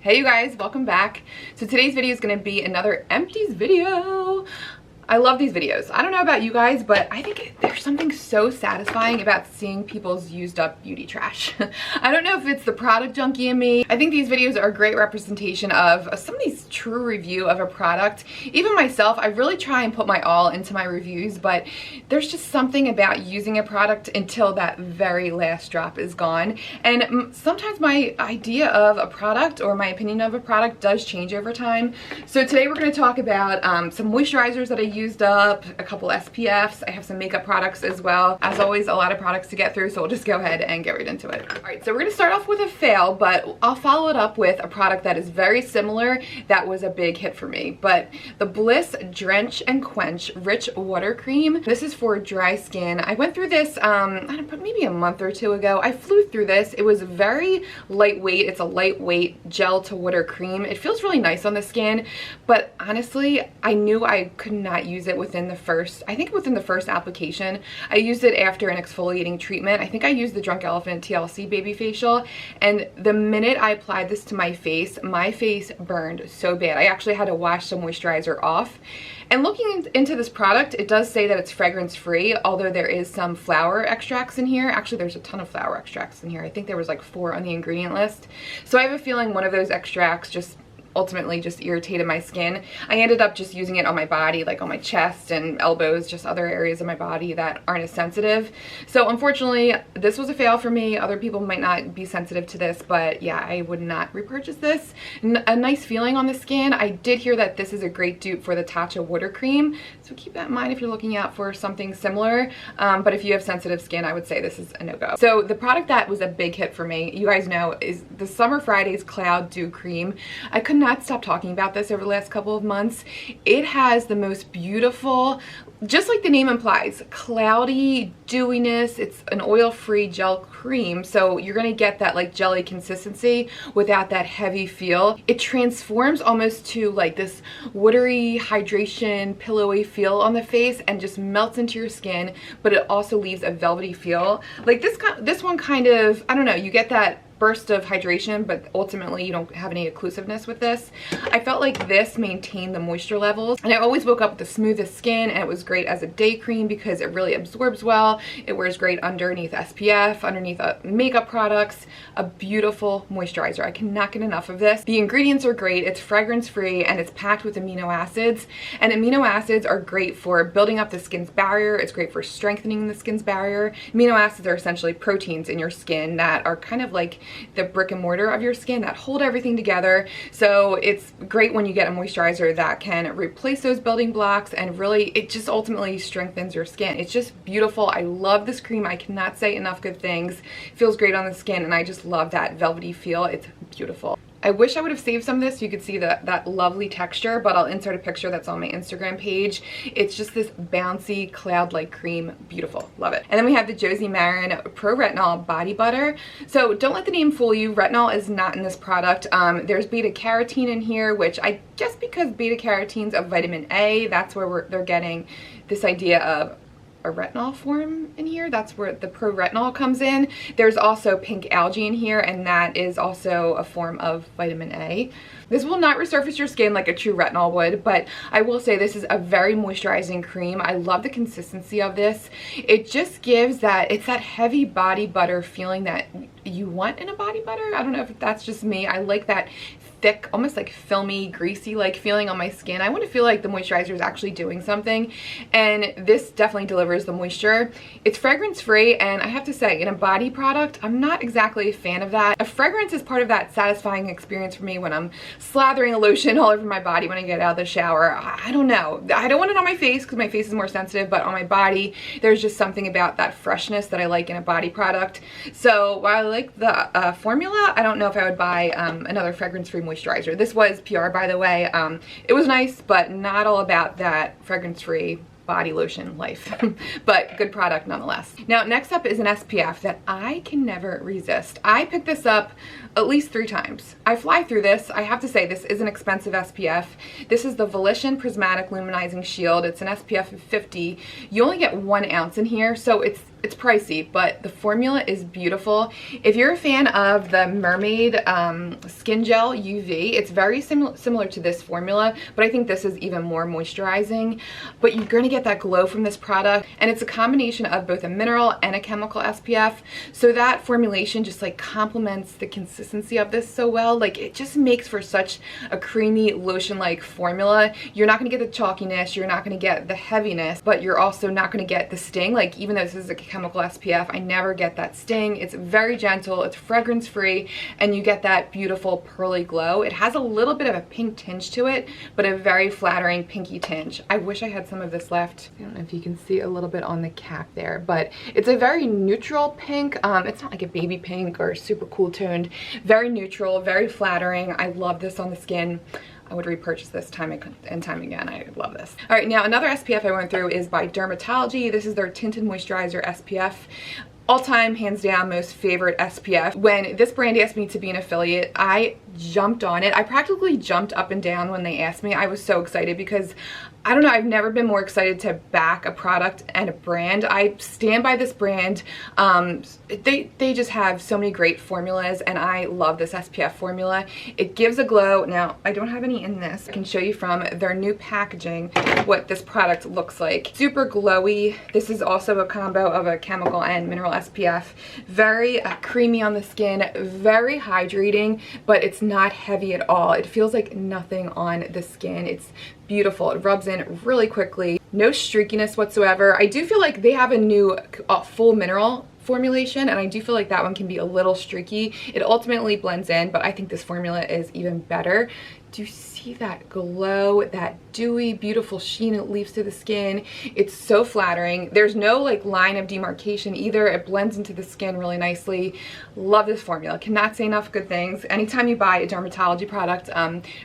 Hey you guys, welcome back. So today's video is going to be another Empties video. I love these videos. I don't know about you guys, but I think there's something so satisfying about seeing people's used up beauty trash. I don't know if it's the product junkie in me. I think these videos are a great representation of somebody's true review of a product. Even myself, I really try and put my all into my reviews, but there's just something about using a product until that very last drop is gone. And sometimes my idea of a product or my opinion of a product does change over time. So today we're going to talk about some moisturizers that I used up, a couple SPFs. I have some makeup products as well. As always, a lot of products to get through, so we'll just go ahead and get right into it. All right, so we're gonna start off with a fail, but I'll follow it up with a product that is very similar that was a big hit for me. But the Bliss Drench and Quench Rich Water Cream. This is for dry skin. I went through this I don't know, maybe a month or two ago. I flew through this. It was very lightweight. It's a lightweight gel to water cream. It feels really nice on the skin, but honestly, I knew I could not use it within the first application. I used it after an exfoliating treatment. I think I used the Drunk Elephant TLC Baby Facial, and the minute I applied this to my face burned so bad. I actually had to wash some moisturizer off. And looking into this product, it does say that it's fragrance free, although there is some flower extracts in here. Actually, there's a ton of flower extracts in here. I think there was like 4 on the ingredient list. So I have a feeling one of those extracts ultimately just irritated my skin. I ended up just using it on my body, like on my chest and elbows, just other areas of my body that aren't as sensitive. So unfortunately, this was a fail for me. Other people might not be sensitive to this, but yeah, I would not repurchase this. A nice feeling on the skin. I did hear that this is a great dupe for the Tatcha water cream, so keep that in mind if you're looking out for something similar. But if you have sensitive skin, I would say this is a no-go. So the product that was a big hit for me, you guys know, is the Summer Fridays Cloud Dew Cream. I could not stop talking about this over the last couple of months. It has the most beautiful, just like the name implies, cloudy dewiness. It's an oil-free gel cream, so you're gonna get that like jelly consistency without that heavy feel. It transforms almost to like this watery hydration pillowy feel on the face and just melts into your skin, but it also leaves a velvety feel. Like this one kind of, I don't know, you get that burst of hydration, but ultimately you don't have any occlusiveness with this. I felt like this maintained the moisture levels, and I always woke up with the smoothest skin, and it was great as a day cream because it really absorbs well. It wears great underneath SPF, underneath makeup products. A beautiful moisturizer. I cannot get enough of this. The ingredients are great. It's fragrance free and it's packed with amino acids, and amino acids are great for building up the skin's barrier. It's great for strengthening the skin's barrier. Amino acids are essentially proteins in your skin that are kind of like the brick and mortar of your skin that hold everything together. So it's great when you get a moisturizer that can replace those building blocks, and really it just ultimately strengthens your skin. It's just beautiful. I love this cream. I cannot say enough good things. It feels great on the skin, and I just love that velvety feel. It's beautiful. I wish I would have saved some of this so you could see that lovely texture, but I'll insert a picture that's on my Instagram page. It's just this bouncy cloud-like cream. Beautiful. Love it. And then we have the Josie Maran Pro Retinol Body Butter. So don't let the name fool you. Retinol is not in this product. There's beta carotene in here, which I guess because beta carotene's a vitamin A, that's where they're getting this idea of a retinol form in here. That's where the pro retinol comes in. There's also pink algae in here, and that is also a form of vitamin A. This will not resurface your skin like a true retinol would, but I will say this is a very moisturizing cream. I love the consistency of this. It just gives it's that heavy body butter feeling that you want in a body butter. I don't know if that's just me. I like that thick, almost like filmy, greasy like feeling on my skin. I want to feel like the moisturizer is actually doing something, and this definitely delivers the moisture. It's fragrance free, and I have to say, in a body product, I'm not exactly a fan of that. A fragrance is part of that satisfying experience for me when I'm slathering a lotion all over my body when I get out of the shower. I don't know. I don't want it on my face because my face is more sensitive, but on my body, there's just something about that freshness that I like in a body product. So while I like the formula, I don't know if I would buy another fragrance free moisturizer. This was PR, by the way. It was nice, but not all about that fragrance-free body lotion life, but good product nonetheless. Now, next up is an SPF that I can never resist. I picked this up at least 3 times. I fly through this. I have to say, this is an expensive SPF. This is the Volition Prismatic Luminizing Shield. It's an SPF of 50. You only get 1 ounce in here, so it's it's pricey, but the formula is beautiful. If you're a fan of the Mermaid Skin Gel UV, it's very similar to this formula, but I think this is even more moisturizing. But you're gonna get that glow from this product, and it's a combination of both a mineral and a chemical SPF, so that formulation just like complements the consistency of this so well. Like, it just makes for such a creamy lotion-like formula. You're not gonna get the chalkiness, you're not gonna get the heaviness, but you're also not gonna get the sting. Like, even though this is a chemical SPF, I never get that sting. It's very gentle, it's fragrance free, and you get that beautiful pearly glow. It has a little bit of a pink tinge to it, but a very flattering pinky tinge. I wish I had some of this left. I don't know if you can see a little bit on the cap there, but it's a very neutral pink. It's not like a baby pink or super cool toned. Very neutral, very flattering. I love this on the skin. I would repurchase this time and time again. I love this. All right, now another SPF I went through is by Dermatology. This is their Tinted Moisturizer SPF. All-time, hands down, most favorite SPF. When this brand asked me to be an affiliate, I jumped on it. I practically jumped up and down when they asked me. I was so excited because, I don't know, I've never been more excited to back a product and a brand. I stand by this brand. They just have so many great formulas, and I love this SPF formula. It gives a glow. Now, I don't have any in this. I can show you from their new packaging what this product looks like. Super glowy. This is also a combo of a chemical and mineral SPF. Very creamy on the skin, very hydrating, but it's not heavy at all. It feels like nothing on the skin. It's beautiful. It rubs in really quickly. No streakiness whatsoever. I do feel like they have a new full mineral formulation, and I do feel like that one can be a little streaky. It ultimately blends in, but I think this formula is even better. Do you see that glow, that dewy, beautiful sheen it leaves to the skin? It's so flattering. There's no like line of demarcation either. It blends into the skin really nicely. Love this formula. Cannot say enough good things. Anytime you buy a Dermatology product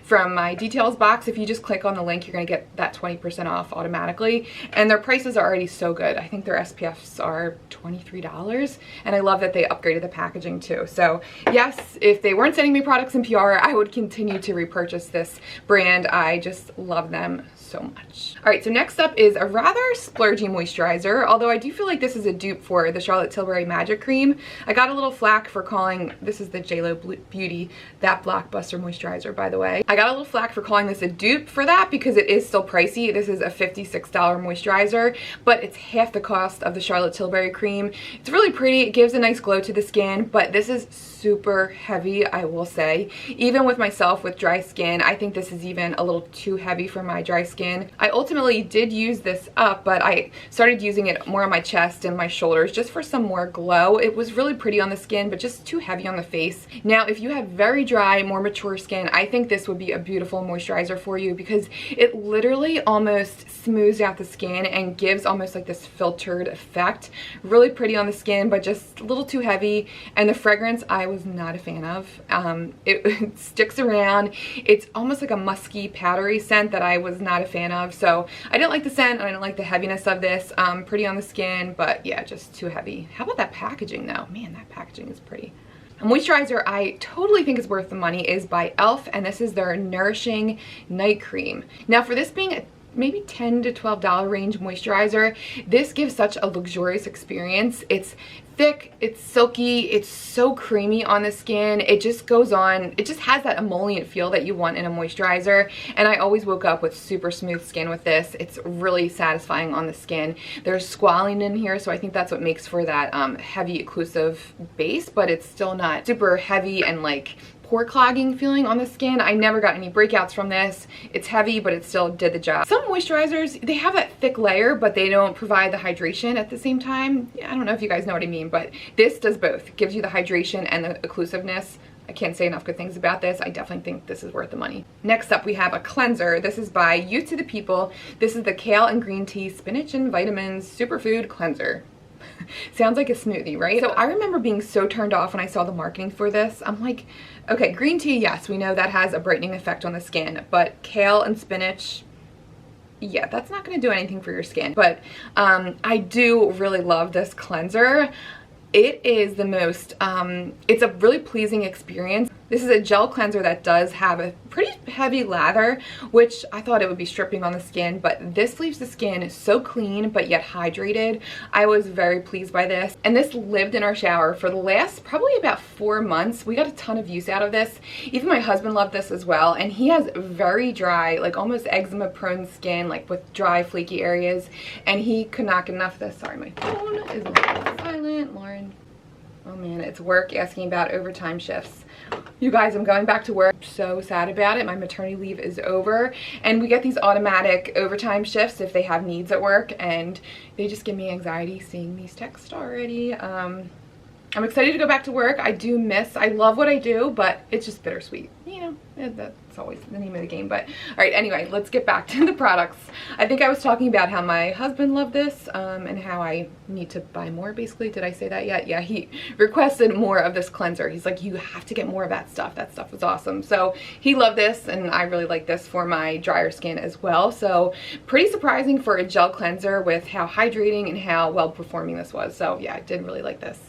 from my details box, if you just click on the link, you're gonna get that 20% off automatically. And their prices are already so good. I think their SPFs are $23, and I love that they upgraded the packaging too. So yes, if they weren't sending me products in PR, I would continue to repurchase this brand. I just love them so much. All right, so next up is a rather splurgy moisturizer, although I do feel like this is a dupe for the Charlotte Tilbury Magic Cream. I got a little flack for calling, this is the JLo Beauty, that blockbuster moisturizer, by the way. I got a little flack for calling this a dupe for that because it is still pricey. This is a $56 moisturizer, but it's half the cost of the Charlotte Tilbury cream. It's really pretty. It gives a nice glow to the skin, but this is super heavy, I will say. Even with myself with dry skin, I think this is even a little too heavy for my dry skin. I ultimately did use this up, but I started using it more on my chest and my shoulders just for some more glow. It was really pretty on the skin, but just too heavy on the face. Now, if you have very dry, more mature skin, I think this would be a beautiful moisturizer for you because it literally almost smooths out the skin and gives almost like this filtered effect. Really pretty on the skin, but just a little too heavy. And the fragrance, I was not a fan of. It sticks around. It's almost like a musky, powdery scent that I was not a fan of. So I didn't like the scent, and I didn't like the heaviness of this. Pretty on the skin, but yeah, just too heavy. How about that packaging though? Man, that packaging is pretty. A moisturizer I totally think is worth the money is by e.l.f., and this is their Nourishing Night Cream. Now, for this being a maybe $10 to $12 range moisturizer, this gives such a luxurious experience. It's thick, it's silky, it's so creamy on the skin. It just goes on, it just has that emollient feel that you want in a moisturizer, and I always woke up with super smooth skin with this. It's really satisfying on the skin. There's squalene in here, so I think that's what makes for that heavy occlusive base, but it's still not super heavy and like pore clogging feeling on the skin. I never got any breakouts from this. It's heavy, but it still did the job. Some moisturizers, they have that thick layer, but they don't provide the hydration at the same time. I don't know if you guys know what I mean, but this does both. It gives you the hydration and the occlusiveness. I can't say enough good things about this. I definitely think this is worth the money. Next up, we have a cleanser. This is by Youth to the People. This is the Kale and Green Tea Spinach and Vitamins Superfood Cleanser. Sounds like a smoothie, right? So I remember being so turned off when I saw the marketing for this. I'm like, okay, green tea, yes, we know that has a brightening effect on the skin, but kale and spinach, yeah, that's not going to do anything for your skin. But I do really love this cleanser. It is the most, it's a really pleasing experience. This is a gel cleanser that does have a pretty heavy lather, which I thought it would be stripping on the skin, but this leaves the skin so clean but yet hydrated. I was very pleased by this. And this lived in our shower for the last probably about 4 months. We got a ton of use out of this. Even my husband loved this as well, and he has very dry, like almost eczema prone skin, like with dry flaky areas, and he could not get enough of this. Sorry, my phone is a little silent. Lauren, oh man, it's work asking about overtime shifts. You guys, I'm going back to work. I'm so sad about it. My maternity leave is over, and we get these automatic overtime shifts if they have needs at work, and they just give me anxiety seeing these texts already. I'm excited to go back to work. I love what I do, but it's just bittersweet. You know, that's always the name of the game. But all right, anyway, let's get back to the products. I think I was talking about how my husband loved this and how I need to buy more, basically. Did I say that yet? Yeah, he requested more of this cleanser. He's like, you have to get more of that stuff. That stuff was awesome. So he loved this, and I really like this for my drier skin as well. So pretty surprising for a gel cleanser with how hydrating and how well performing this was. So yeah, I did really like this.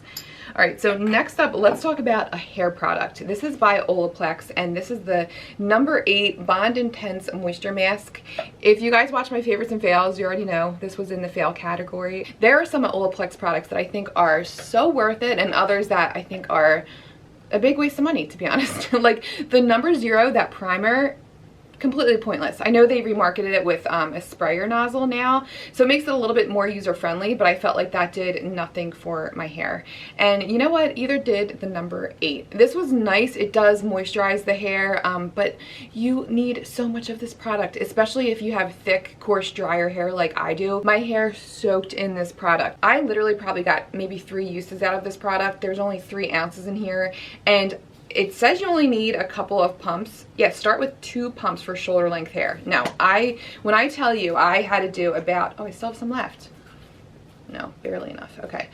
All right, so next up, let's talk about a hair product. This is by Olaplex, and this is the number 8 Bond Intense Moisture Mask. If you guys watch my favorites and fails, you already know this was in the fail category. There are some Olaplex products that I think are so worth it, and others that I think are a big waste of money, to be honest. Like the number 0, that primer, completely pointless. I know they remarketed it with a sprayer nozzle now, so it makes it a little bit more user-friendly, but I felt like that did nothing for my hair. And you know what? Either did the number 8. This was nice. It does moisturize the hair, but you need so much of this product, especially if you have thick, coarse, drier hair like I do. My hair soaked in this product. I literally probably got maybe 3 uses out of this product. There's only 3 ounces in here, and it says you only need a couple of pumps. Yeah, start with 2 pumps for shoulder length hair. Now, when I tell you I had to do about, oh, I still have some left. No, barely enough. Okay.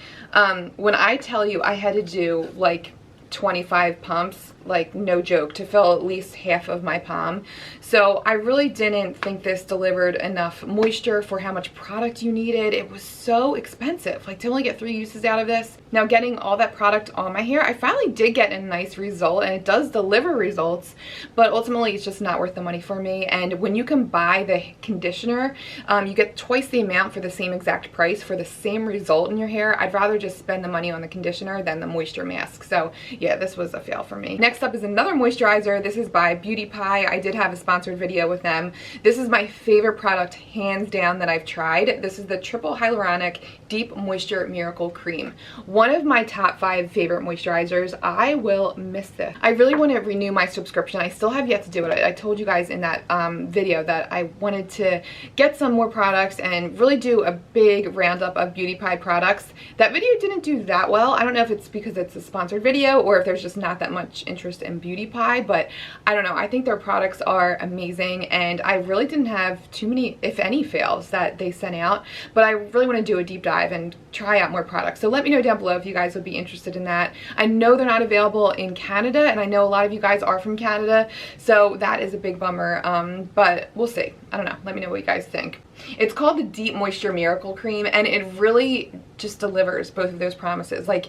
When I tell you I had to do like 25 pumps, like no joke, to fill at least half of my palm. So I really didn't think this delivered enough moisture for how much product you needed. It was so expensive, like to only get 3 uses out of this. Now getting all that product on my hair, I finally did get a nice result, and it does deliver results, but ultimately it's just not worth the money for me. And when you can buy the conditioner, you get twice the amount for the same exact price for the same result in your hair. I'd rather just spend the money on the conditioner than the moisture mask. So yeah, this was a fail for me. Next up is another moisturizer. This is by Beauty Pie. I did have a sponsored video with them. This is my favorite product, hands down, that I've tried. This is the Triple Hyaluronic Deep Moisture Miracle Cream. One of my top 5 favorite moisturizers. I will miss this. I really want to renew my subscription. I still have yet to do it. I told you guys in that video that I wanted to get some more products and really do a big roundup of Beauty Pie products. That video didn't do that well. I don't know if it's because it's a sponsored video or if there's just not that much interest in Beauty Pie, but I don't know. I think their products are amazing, and I really didn't have too many, if any, fails that they sent out, but I really want to do a deep dive and try out more products. So let me know down below if you guys would be interested in that. I know they're not available in Canada, and I know a lot of you guys are from Canada, so that is a big bummer, but we'll see. I don't know. Let me know what you guys think. It's called the Deep Moisture Miracle Cream, and it really just delivers both of those promises. Like,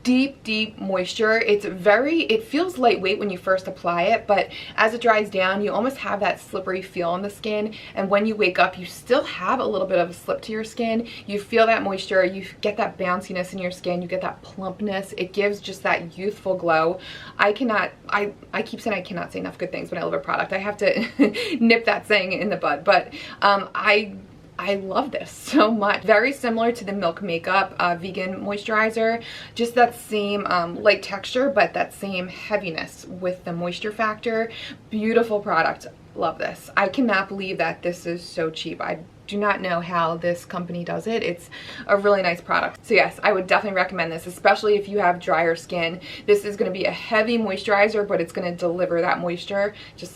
deep moisture. It feels lightweight when you first apply it, but as it dries down, you almost have that slippery feel on the skin, and when you wake up, you still have a little bit of a slip to your skin. You feel that moisture, you get that bounciness in your skin, you get that plumpness. It gives just that youthful glow. I keep saying I cannot say enough good things when I love a product. I have to nip that saying in the bud, but I love this so much. Very similar to the Milk Makeup vegan moisturizer. Just that same light texture, but that same heaviness with the moisture factor. Beautiful product. Love this. I cannot believe that this is so cheap. I do not know how this company does it. It's a really nice product. So yes, I would definitely recommend this, especially if you have drier skin. This is going to be a heavy moisturizer, but it's going to deliver that moisture.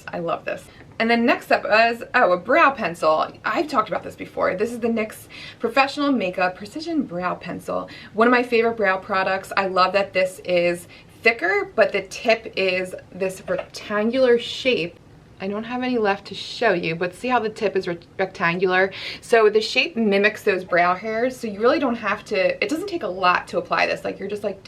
I love this. And then next up is, a brow pencil. I've talked about this before. This is the NYX Professional Makeup Precision Brow Pencil. One of my favorite brow products. I love that this is thicker, but the tip is this rectangular shape. I don't have any left to show you, but see how the tip is rectangular? So the shape mimics those brow hairs, so you really don't have to, it doesn't take a lot to apply this. Like, you're just like,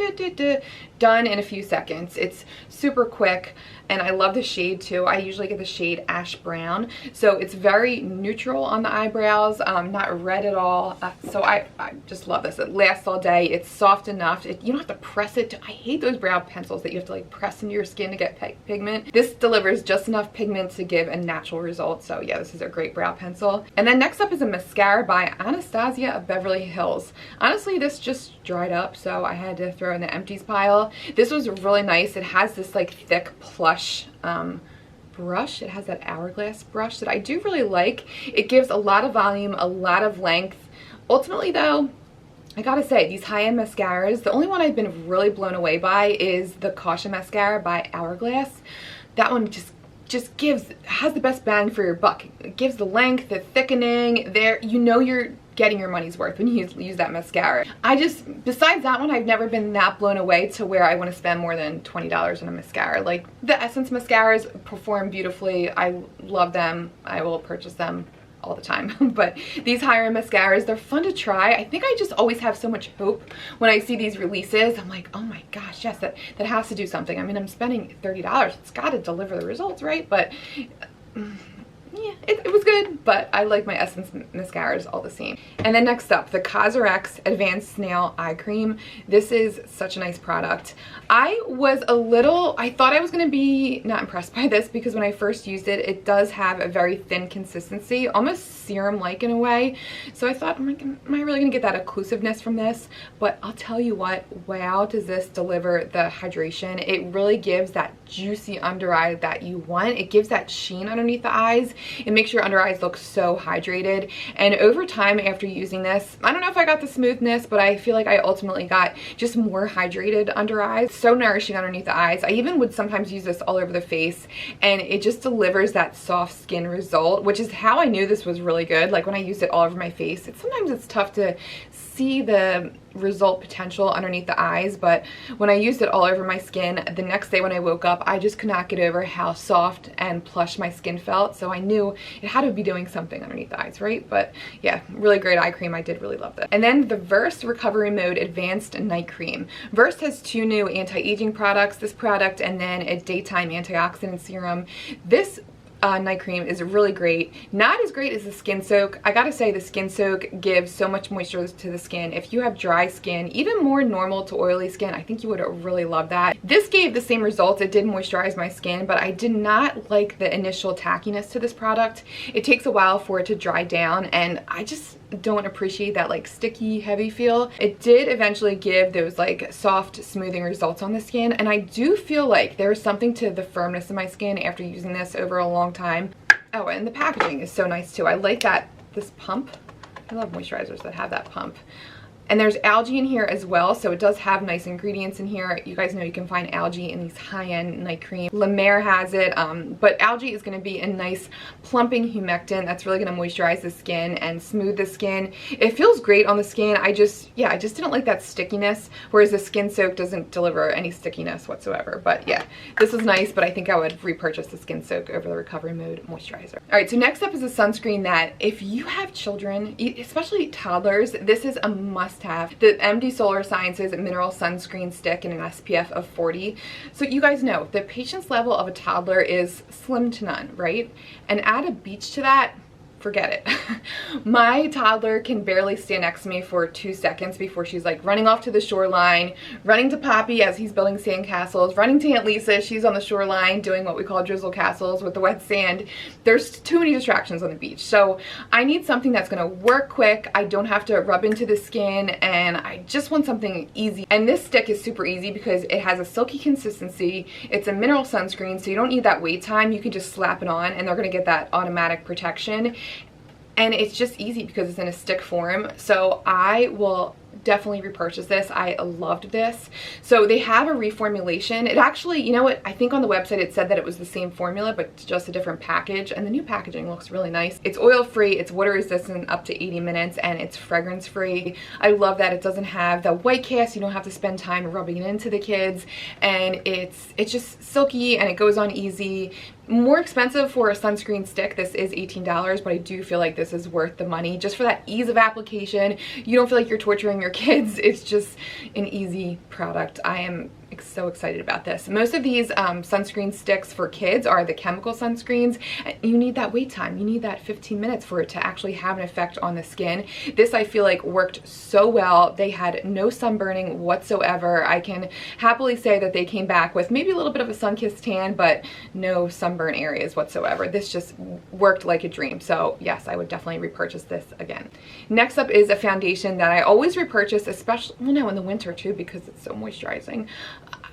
done in a few seconds. It's super quick, and I love the shade too. I usually get the shade Ash Brown, so it's very neutral on the eyebrows, not red at all. So I just love this. It lasts all day. It's soft enough. You don't have to press it. I hate those brow pencils that you have to like press into your skin to get pigment. This delivers just enough pigment to give a natural result. So yeah, this is a great brow pencil. And then next up is a mascara by Anastasia of Beverly Hills. Honestly, this just dried up, so I had to throw in the empties pile. This was really nice. It has this like thick plush brush. It has that hourglass brush that I do really like. It gives a lot of volume, a lot of length. Ultimately though, I gotta say, these high-end mascaras, the only one I've been really blown away by is the Caution mascara by Hourglass. That one just has the best bang for your buck. It gives the length, the thickening. There, you know you're getting your money's worth when you use that mascara. Besides that one, I've never been that blown away to where I want to spend more than $20 on a mascara. Like, the Essence mascaras perform beautifully. I love them. I will purchase them all the time. But these higher mascaras, they're fun to try. I think I just always have so much hope when I see these releases. I'm like, oh my gosh, yes, that has to do something. I mean, I'm spending $30. It's got to deliver the results, right? But yeah, it was good, but I like my Essence mascaras all the same. And then next up, the COSRX Advanced Snail Eye Cream. This is such a nice product. I thought I was going to be not impressed by this because when I first used it, it does have a very thin consistency, almost serum-like in a way. So I thought, am I really going to get that occlusiveness from this? But I'll tell you what, wow, does this deliver the hydration. It really gives that juicy under eye that you want. It gives that sheen underneath the eyes. It makes your under eyes look so hydrated. And over time after using this, I don't know if I got the smoothness, but I feel like I ultimately got just more hydrated under eyes. So nourishing underneath the eyes. I even would sometimes use this all over the face, and it just delivers that soft skin result, which is how I knew this was really good. Like when I used it all over my face, sometimes it's tough to see the result potential underneath the eyes, but when I used it all over my skin, the next day when I woke up, I just could not get over how soft and plush my skin felt. So I knew it had to be doing something underneath the eyes, right? But yeah, really great eye cream. I did really love that. And then the Versed Recovery Mode Advanced Night Cream. Versed has two new anti-aging products, this product and then a daytime antioxidant serum. This night cream is really great. Not as great as the Skin Soak. I gotta say, the Skin Soak gives so much moisture to the skin. If you have dry skin, even more normal to oily skin, I think you would really love that. This gave the same results. It did moisturize my skin, but I did not like the initial tackiness to this product. It takes a while for it to dry down, and I just don't appreciate that like sticky, heavy feel. It did eventually give those like soft, smoothing results on the skin, and I do feel like there's something to the firmness of my skin after using this over a long time. Oh, and the packaging is so nice too. I like this pump. I love moisturizers that have that pump. And there's algae in here as well, so it does have nice ingredients in here. You guys know you can find algae in these high-end night cream. La Mer has it, but algae is gonna be a nice plumping humectant that's really gonna moisturize the skin and smooth the skin. It feels great on the skin. I just didn't like that stickiness, whereas the Skin Soak doesn't deliver any stickiness whatsoever. But yeah, this is nice, but I think I would repurchase the Skin Soak over the Recovery Mode Moisturizer. All right, so next up is a sunscreen that if you have children, especially toddlers, this is a must have. The MD Solar Sciences Mineral Sunscreen Stick in an SPF of 40. So you guys know the patience level of a toddler is slim to none, right? And add a beach to that, forget it. My toddler can barely stand next to me for 2 seconds before she's like running off to the shoreline, running to Poppy as he's building sandcastles, running to Aunt Lisa, she's on the shoreline doing what we call drizzle castles with the wet sand. There's too many distractions on the beach. So I need something that's gonna work quick. I don't have to rub into the skin, and I just want something easy. And this stick is super easy because it has a silky consistency. It's a mineral sunscreen, so you don't need that wait time. You can just slap it on and they're gonna get that automatic protection. And it's just easy because it's in a stick form. So I will definitely repurchase this. I loved this. So they have a reformulation. It actually, you know what, I think on the website it said that it was the same formula but just a different package, and the new packaging looks really nice. It's oil free, it's water resistant up to 80 minutes, and it's fragrance free. I love that it doesn't have the white cast. You don't have to spend time rubbing it into the kids, and it's just silky and it goes on easy. More expensive for a sunscreen stick. This is $18, but I do feel like this is worth the money just for that ease of application. You don't feel like you're torturing your kids. It's just an easy product. I am like so excited about this. Most of these sunscreen sticks for kids are the chemical sunscreens. You need that wait time. You need that 15 minutes for it to actually have an effect on the skin. This I feel like worked so well. They had no sunburning whatsoever. I can happily say that they came back with maybe a little bit of a sun-kissed tan, but no sunburn areas whatsoever. This just worked like a dream. So yes, I would definitely repurchase this again. Next up is a foundation that I always repurchase, especially, well, now in the winter too, because it's so moisturizing.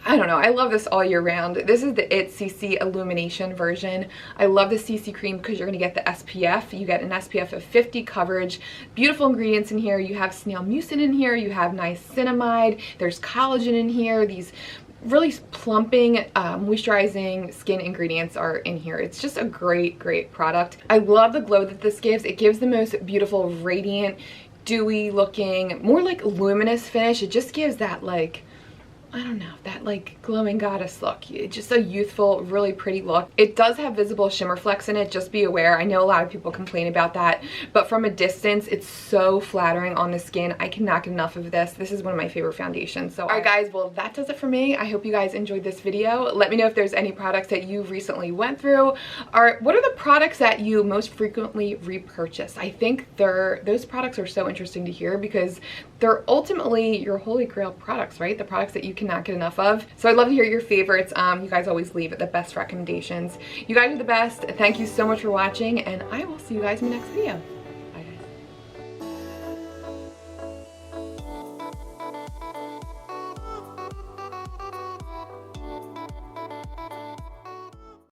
I don't know, I love this all year round. This is the It CC Illumination version. I love the CC cream because you're gonna get the SPF. You get an SPF of 50 coverage, beautiful ingredients in here. You have snail mucin in here, you have niacinamide, there's collagen in here, these really plumping, moisturizing skin ingredients are in here. It's just a great, great product. I love the glow that this gives. It gives the most beautiful, radiant, dewy looking, more like luminous finish. It just gives that like, I don't know, that like glowing goddess look. It's just a youthful, really pretty look. It does have visible shimmer flecks in it, just be aware. I know a lot of people complain about that, but from a distance, it's so flattering on the skin. I cannot get enough of this. This is one of my favorite foundations. So, all right guys, well that does it for me. I hope you guys enjoyed this video. Let me know if there's any products that you recently went through, or what are the products that you most frequently repurchase? I think those products are so interesting to hear because they're ultimately your holy grail products, right? The products that you cannot get enough of. So I'd love to hear your favorites. You guys always leave the best recommendations. You guys are the best. Thank you so much for watching, and I will see you guys in the next video.